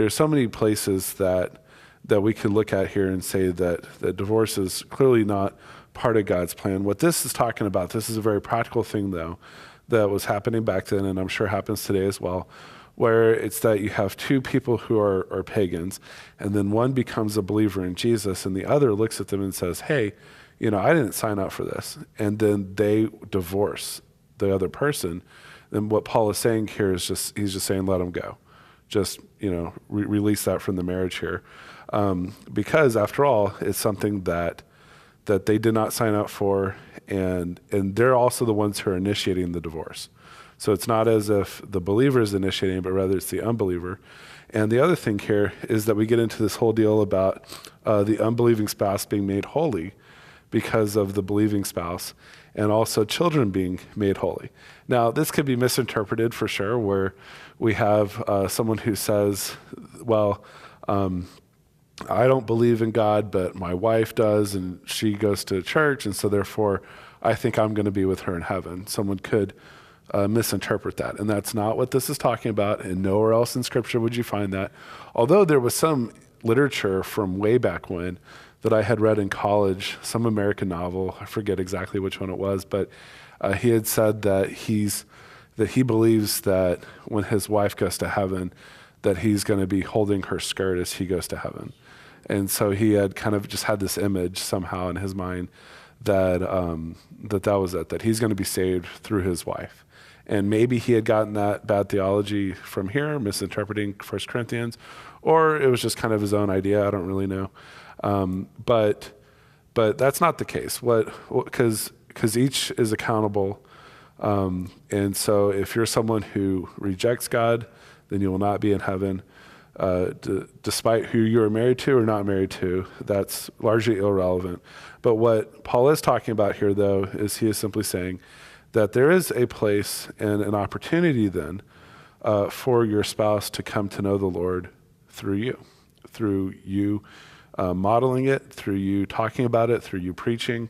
so many places that we could look at here and say that divorce is clearly not part of God's plan. What this is talking about, this is a very practical thing though, that was happening back then, and I'm sure happens today as well, where it's that you have two people who are pagans, and then one becomes a believer in Jesus, and the other looks at them and says, hey, I didn't sign up for this. And then they divorce the other person. And what Paul is saying here is he's just saying, let them go. just release that from the marriage here, because after all, it's something that they did not sign up for, and they're also the ones who are initiating the divorce. So it's not as if the believer is initiating, but rather it's the unbeliever. And the other thing here is that we get into this whole deal about the unbelieving spouse being made holy because of the believing spouse, and also children being made holy. Now, this could be misinterpreted for sure, where we have someone who says, well, I don't believe in God, but my wife does, and she goes to church, and so therefore I think I'm going to be with her in heaven. Someone could misinterpret that, and that's not what this is talking about, and nowhere else in Scripture would you find that. Although there was some literature from way back when that I had read in college, some American novel, I forget exactly which one it was, but he had said that he believes that when his wife goes to heaven, that he's going to be holding her skirt as he goes to heaven. And so he had kind of just had this image somehow in his mind that that was it, that he's going to be saved through his wife. And maybe he had gotten that bad theology from here, misinterpreting 1 Corinthians, or it was just kind of his own idea. I don't really know. But that's not the case. Because each is accountable. And so if you're someone who rejects God, then you will not be in heaven. Despite who you are married to or not married to, that's largely irrelevant. But what Paul is talking about here, though, is he is simply saying that there is a place and an opportunity then for your spouse to come to know the Lord through you modeling it, through you talking about it, through you preaching,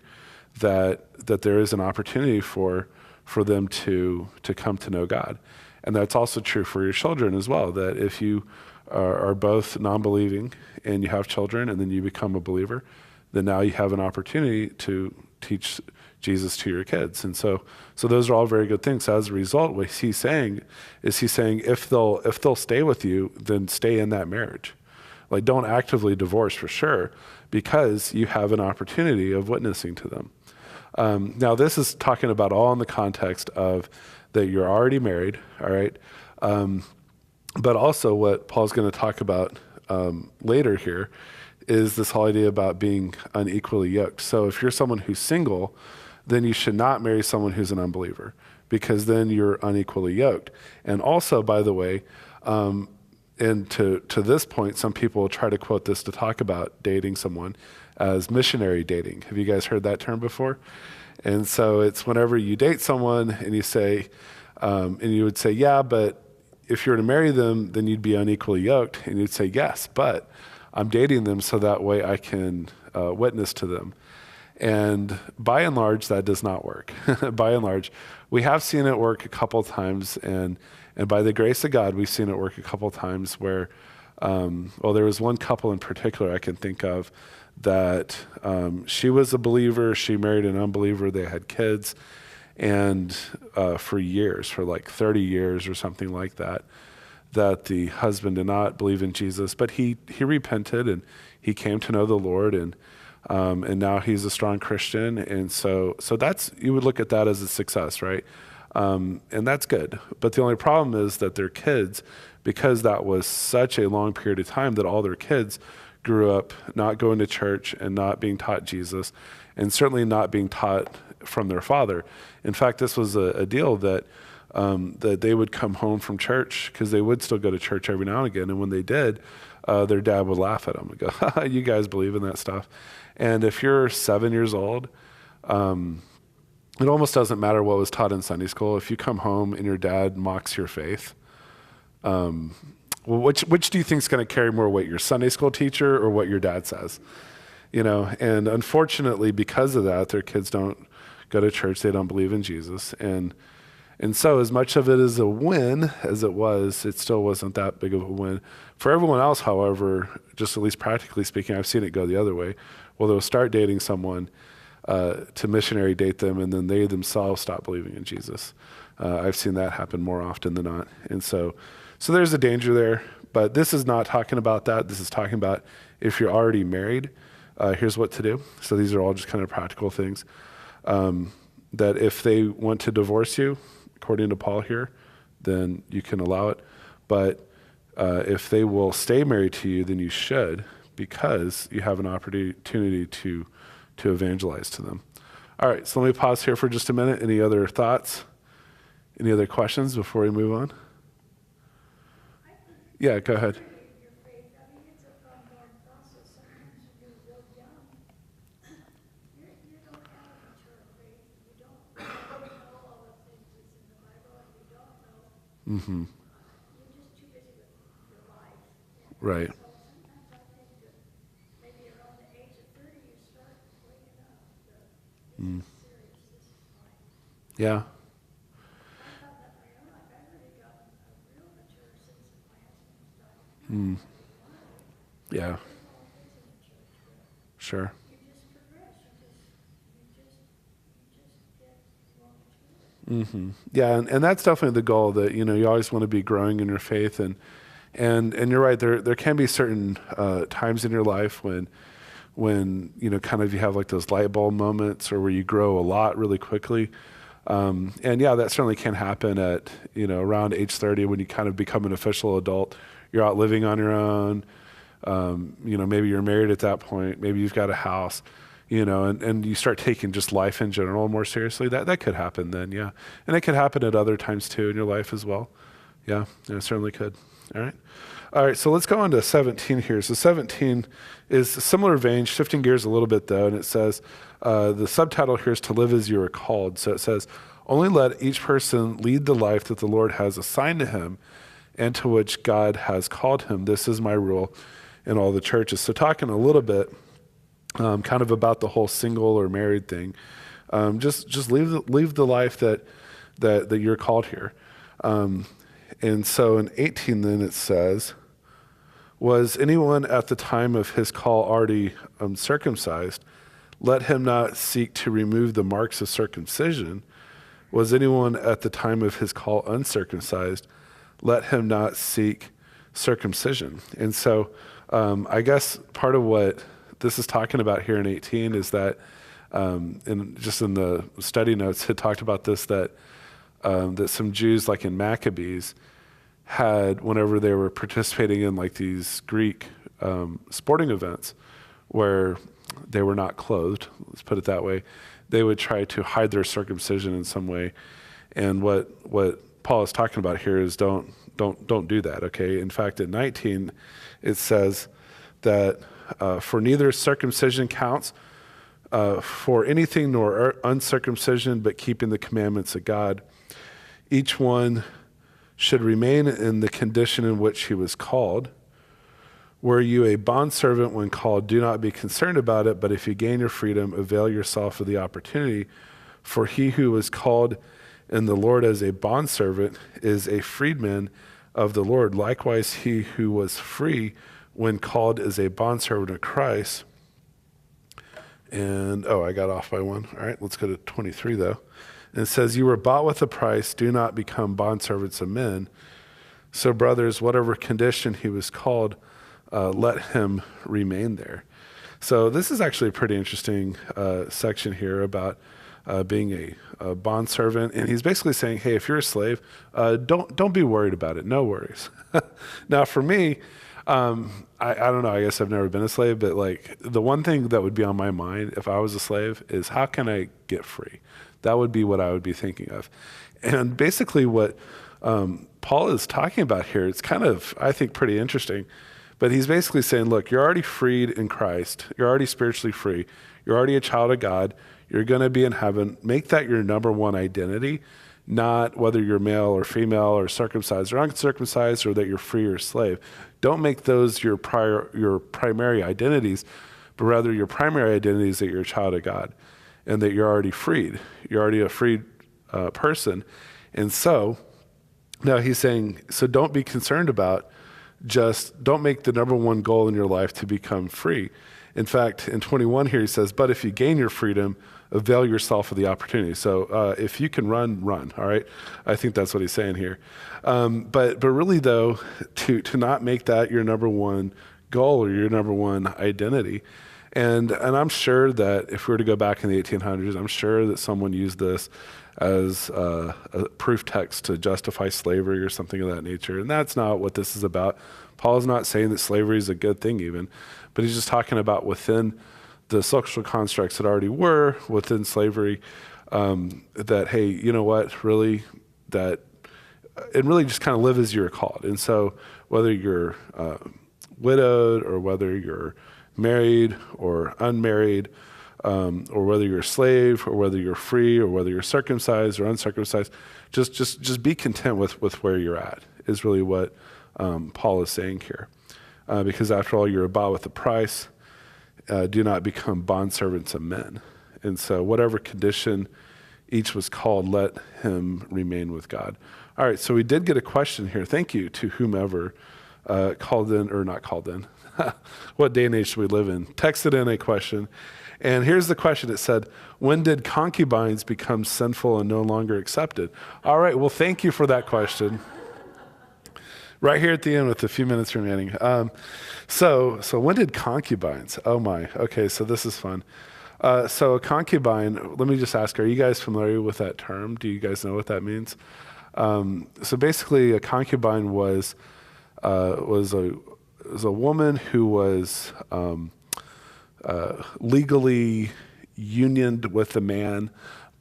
that there is an opportunity for them to come to know God. And that's also true for your children as well, that if you are both non-believing and you have children and then you become a believer, then now you have an opportunity to teach Jesus to your kids. And so those are all very good things. So as a result, what he's saying is if they'll stay with you, then stay in that marriage. Like, don't actively divorce for sure, because you have an opportunity of witnessing to them. Now, this is talking about all in the context of that you're already married, all right? But also what Paul's going to talk about later here is this whole idea about being unequally yoked. So if you're someone who's single, then you should not marry someone who's an unbeliever, because then you're unequally yoked. And also, by the way, and to this point, some people will try to quote this to talk about dating someone as missionary dating. Have you guys heard that term before? And so it's whenever you date someone and you say, and you would say, yeah, but if you were to marry them, then you'd be unequally yoked. And you'd say, yes, but I'm dating them so that way I can witness to them. And by and large, that does not work. By and large, we have seen it work a couple times, and by the grace of God, we've seen it work a couple times where, there was one couple in particular I can think of that she was a believer, she married an unbeliever, they had kids, and for years, for like 30 years or something like that, that the husband did not believe in Jesus, but he repented and he came to know the Lord, and now he's a strong Christian, and so that's, you would look at that as a success, right? And that's good. But the only problem is that their kids, because that was such a long period of time that all their kids grew up not going to church and not being taught Jesus, and certainly not being taught from their father. In fact, this was a deal that they would come home from church, because they would still go to church every now and again, and when they did, their dad would laugh at them and go, you guys believe in that stuff. And if you're 7 years old, it almost doesn't matter what was taught in Sunday school. If you come home and your dad mocks your faith, which do you think is going to carry more weight, your Sunday school teacher or what your dad says? And unfortunately, because of that, their kids don't go to church. They don't believe in Jesus. And so as much of it is a win as it was, it still wasn't that big of a win. For everyone else, however, just at least practically speaking, I've seen it go the other way. Well, they'll start dating someone to missionary date them, and then they themselves stop believing in Jesus. I've seen that happen more often than not. And so there's a danger there, but this is not talking about that. This is talking about if you're already married, here's what to do. So these are all just kind of practical things. That if they want to divorce you, according to Paul here, then you can allow it. But if they will stay married to you, then you should, because you have an opportunity to evangelize to them. All right, so let me pause here for just a minute. Any other thoughts? Any other questions before we move on? Yeah, go ahead. Your faith, I mean, it's an ongoing process. Sometimes when you're real young, you don't have a mature faith. You don't know all the things that's in the Bible, and you don't know. Mm-hmm. You're just too busy with your life. Right. So sometimes I think that maybe around the age of 30, you start waking up. This is serious. This is life. Yeah. I thought that my own life, I've really gotten real mature since my husband's died. Mm. Yeah. There's all things in the church, but Sure. you just progress. You just get more mature. Mm-hmm. Yeah, and that's definitely the goal, that, you always want to be growing in your faith. And you're right, there can be certain times in your life when kind of you have like those light bulb moments, or where you grow a lot really quickly. And yeah, that certainly can happen at, around age 30, when you kind of become an official adult. You're out living on your own. Maybe you're married at that point. Maybe you've got a house, and you start taking just life in general more seriously. That could happen then, yeah. And it could happen at other times too in your life as well. Yeah, it certainly could. All right, so let's go on to 17 here. So 17 is a similar vein, shifting gears a little bit though, and it says, the subtitle here is "To Live as You Are Called." So it says, "Only let each person lead the life that the Lord has assigned to him and to which God has called him. This is my rule in all the churches." So talking a little bit kind of about the whole single or married thing. Just live the life that you're called here. And so in 18 then it says, "Was anyone at the time of his call already circumcised? Let him not seek to remove the marks of circumcision. Was anyone at the time of his call uncircumcised? Let him not seek circumcision." And so I guess part of what this is talking about here in 18 is that, in the study notes, it talked about this, that some Jews, like in Maccabees, had, whenever they were participating in like these Greek sporting events where they were not clothed, let's put it that way, they would try to hide their circumcision in some way. And what Paul is talking about here is don't do that, okay? In fact, in 19, it says that for neither circumcision counts for anything, nor uncircumcision, but keeping the commandments of God. Each one should remain in the condition in which he was called. Were you a bondservant when called, do not be concerned about it, but if you gain your freedom, avail yourself of the opportunity. For he who was called in the Lord as a bondservant is a freedman of the Lord. Likewise, he who was free when called is a bondservant of Christ. And, I got off by one. All right, let's go to 23 though. And it says, "You were bought with a price, do not become bondservants of men. So brothers, whatever condition he was called, let him remain there." So this is actually a pretty interesting section here about being a bondservant. And he's basically saying, hey, if you're a slave, don't be worried about it. No worries. Now for me, I don't know, I guess I've never been a slave, but like the one thing that would be on my mind if I was a slave is, how can I get free? That would be what I would be thinking of. And basically what Paul is talking about here, it's kind of, I think, pretty interesting. But he's basically saying, look, you're already freed in Christ. You're already spiritually free. You're already a child of God. You're going to be in heaven. Make that your number one identity, not whether you're male or female or circumcised or uncircumcised, or that you're free or slave. Don't make those your primary identities, but rather your primary identity is that you're a child of God and that you're already freed. You're already a freed person. And so now he's saying, so don't be concerned about, just don't make the number one goal in your life to become free. In fact, in 21 here he says, but if you gain your freedom, avail yourself of the opportunity. So if you can run, all right? I think that's what he's saying here. But really though, to not make that your number one goal or your number one identity. And I'm sure that if we were to go back in the 1800s, I'm sure that someone used this as a proof text to justify slavery or something of that nature. And that's not what this is about. Paul's not saying that slavery is a good thing even, but he's just talking about within the social constructs that already were within slavery, that, hey, you know what, really, that, and really just kind of live as you're called. And so whether you're widowed or whether you're married or unmarried, or whether you're a slave or whether you're free or whether you're circumcised or uncircumcised, just be content with where you're at is really what Paul is saying here. Because after all, you're bought with a price. Do not become bondservants of men. And so whatever condition each was called, let him remain with God. All right, so we did get a question here. Thank you to whomever called in, or not called in. What day and age do we live in? Texted in a question. And here's the question. It said, when did concubines become sinful and no longer accepted? All right, well, thank you for that question. Right here at the end with a few minutes remaining. So when did concubines? Oh my, okay, so this is fun. So a concubine, let me just ask, are you guys familiar with that term? Do you guys know what that means? So basically a concubine was a woman who was legally unioned with a man,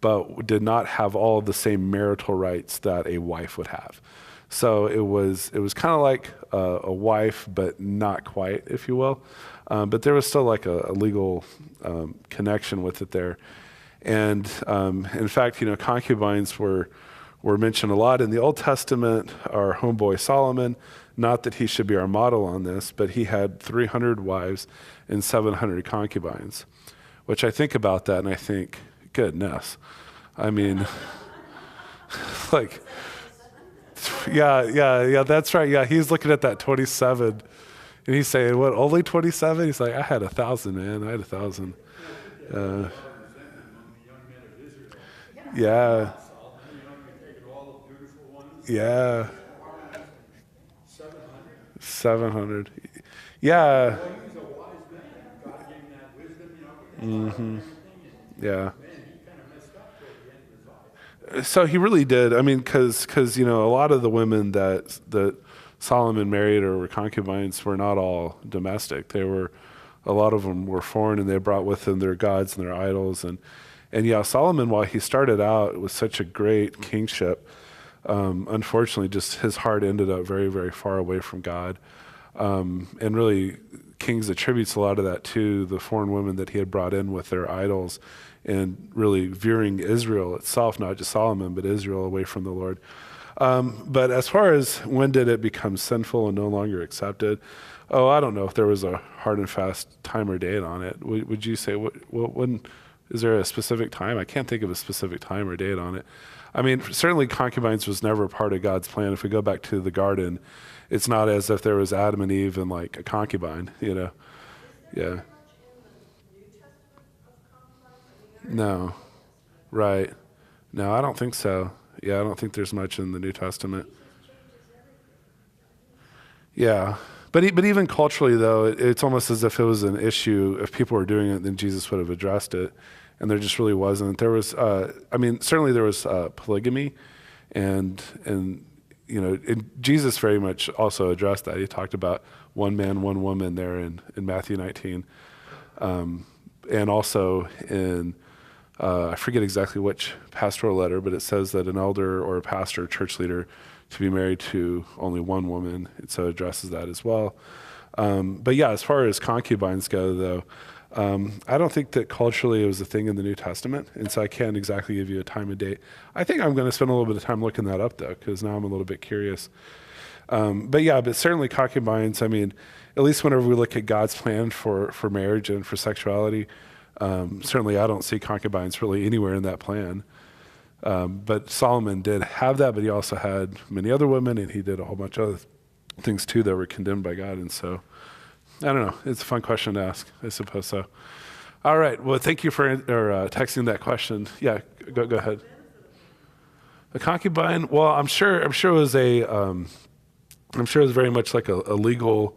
but did not have all of the same marital rights that a wife would have. So it was kind of like a wife, but not quite, if you will. But there was still like a legal connection with it there. And in fact, concubines were mentioned a lot in the Old Testament. Our homeboy Solomon, not that he should be our model on this, but he had 300 wives and 700 concubines, which I think about that and I think, goodness. I mean, like, yeah, that's right. Yeah, he's looking at that 27 and he's saying, what, only 27? He's like, I had 1,000, man. I had 1,000. Yeah. Yeah. 700. Yeah. Mm-hmm. Yeah. So he really did. I mean, because a lot of the women that Solomon married or were concubines were not all domestic. A lot of them were foreign, and they brought with them their gods and their idols. And yeah, Solomon, while he started out with such a great kingship, unfortunately, just his heart ended up very, very far away from God. And really, Kings attributes a lot of that to the foreign women that he had brought in with their idols, and really veering Israel itself, not just Solomon, but Israel away from the Lord. But as far as when did it become sinful and no longer accepted, I don't know if there was a hard and fast time or date on it. Would you say, when, is there a specific time? I can't think of a specific time or date on it. I mean, certainly concubines was never part of God's plan. If we go back to the garden, it's not as if there was Adam and Eve and like a concubine, Yeah. No, right. No, I don't think so. Yeah, I don't think there's much in the New Testament. Yeah. But even culturally, though, it's almost as if it was an issue. If people were doing it, then Jesus would have addressed it. And there just really wasn't. There was, certainly there was polygamy. And Jesus very much also addressed that. He talked about one man, one woman there in Matthew 19. And also in, I forget exactly which pastoral letter, but it says that an elder or a pastor, church leader, to be married to only one woman. And so it addresses that as well. But yeah, as far as concubines go, though, I don't think that culturally it was a thing in the New Testament. And so I can't exactly give you a time and date. I think I'm going to spend a little bit of time looking that up, though, because now I'm a little bit curious. But certainly concubines, I mean, at least whenever we look at God's plan for marriage and for sexuality, certainly I don't see concubines really anywhere in that plan. But Solomon did have that, but he also had many other women, and he did a whole bunch of other things too that were condemned by God. And so, I don't know. It's a fun question to ask, I suppose so. All right. Well, thank you for texting that question. Yeah, go ahead. A concubine? Well, I'm sure it was very much like a legal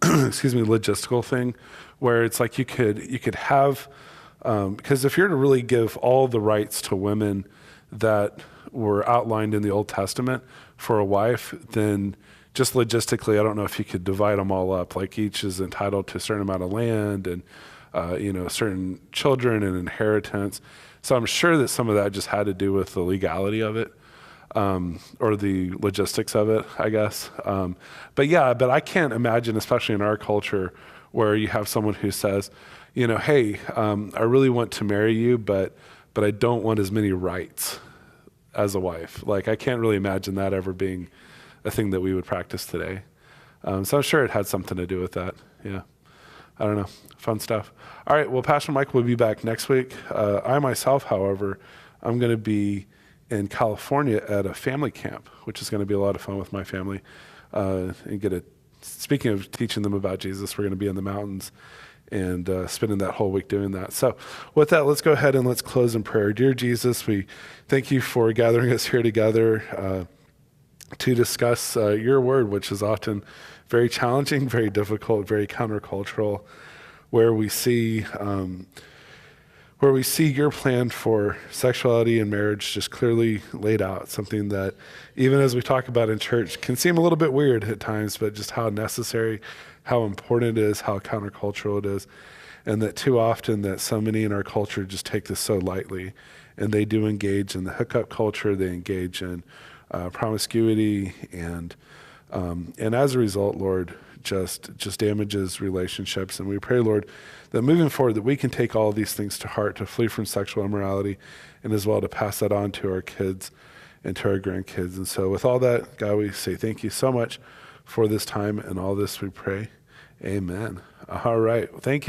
excuse me, logistical thing, where it's like you could have, because if you're to really give all the rights to women that were outlined in the Old Testament for a wife, then just logistically, I don't know if you could divide them all up. Like each is entitled to a certain amount of land and, certain children and inheritance. So I'm sure that some of that just had to do with the legality of it, or the logistics of it, I guess. But I can't imagine, especially in our culture, where you have someone who says, hey, I really want to marry you, but I don't want as many rights as a wife. Like, I can't really imagine that ever being a thing that we would practice today. So I'm sure it had something to do with that. Yeah. I don't know. Fun stuff. All right. Well, Pastor Mike will be back next week. I myself, however, I'm going to be in California at a family camp, which is going to be a lot of fun with my family. Speaking of teaching them about Jesus, we're going to be in the mountains and spending that whole week doing that. So with that, let's go ahead and let's close in prayer. Dear Jesus, we thank you for gathering us here together to discuss your word, which is often very challenging, very difficult, very countercultural, where we see your plan for sexuality and marriage just clearly laid out, something that even as we talk about in church can seem a little bit weird at times, but just how necessary, how important it is, how countercultural it is, and that too often that so many in our culture just take this so lightly, and they do engage in the hookup culture, they engage in promiscuity, and as a result, Lord, just damages relationships. And we pray, Lord, that moving forward, that we can take all of these things to heart, to flee from sexual immorality, and as well to pass that on to our kids and to our grandkids. And so with all that, God, we say thank you so much for this time and all this we pray. Amen. All right. Thank you.